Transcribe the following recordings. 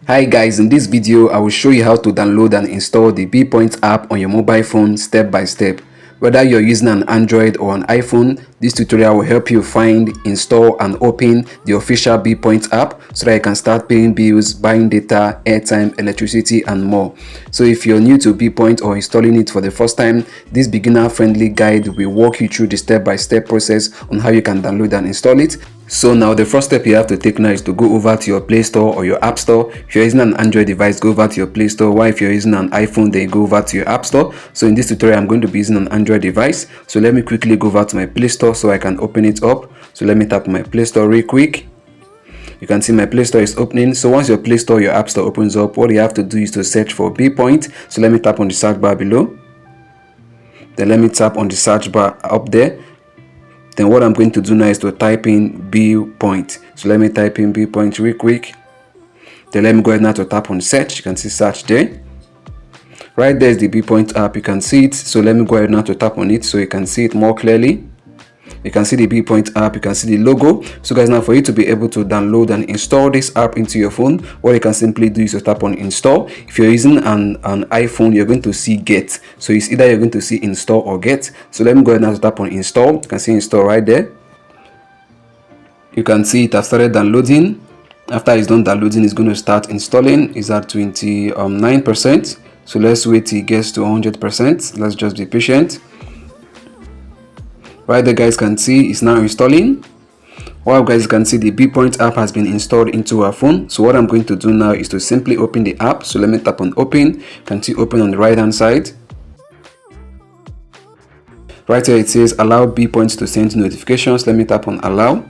Hi guys, in this video I will show you how to download and install the BillPoint app on your mobile phone step by step. Whether you're using an Android or an iPhone, this tutorial will help you find, install and open the official BillPoint app so that you can start paying bills, buying data, airtime, electricity and more. So if you're new to BillPoint or installing it for the first time, this beginner friendly guide will walk you through the step-by-step process on how you can download and install it. So now the first step you have to take now is to go over to your Play Store or your App Store. If you're using an Android device, go over to your Play Store, while if you're using an iPhone, then go over to your App Store. So in this tutorial I'm going to be using an Android device, so let me quickly go over to my Play Store so I can open it up. So let me tap my Play Store real quick. You can see my Play Store is opening. So once your Play Store, your App Store opens up, what you have to do is to search for BillPoint. So let me tap on the search bar below, then let me tap on the search bar up there. Then what I'm going to do now is to type in BillPoint. So let me type in BillPoint real quick. Then let me go ahead now to tap on search. You can see search there. Right there is the BillPoint app. You can see it. So let me go ahead now to tap on it so you can see it more clearly. You can see the BillPoint app, you can see the logo. So guys, now for you to be able to download and install this app into your phone, what you can simply do is to tap on install. If you're using an iPhone, you're going to see get. So it's either you're going to see install or get. So let me go ahead now to tap on install. You can see install right there. You can see it has started downloading. After it's done downloading, it's going to start installing. It's at 29%. So let's wait till it gets to 100%. Let's just be patient. Right there guys can see it's now installing. While guys can see the BillPoint app has been installed into our phone. So what I'm going to do now is to simply open the app. So let me tap on open. You can see open on the right hand side. Right here it says allow BillPoint to send notifications. Let me tap on allow.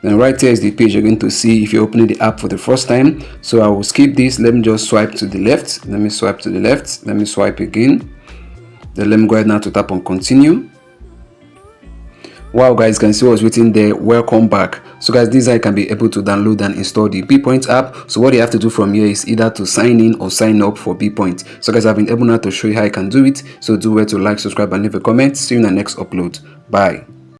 Then right here is the page you're going to see if you're opening the app for the first time. So I will skip this. Let me just swipe to the left. Let me swipe to the left. Let me swipe again. Then let me go ahead now to tap on continue. Wow guys, can see what's written there, welcome back. So guys, this is how you can be able to download and install the BillPoint app. So what you have to do from here is either to sign in or sign up for BillPoint. So guys, I've been able now to show you how you can do it. So do well to like, subscribe and leave a comment. See you in the next upload. Bye.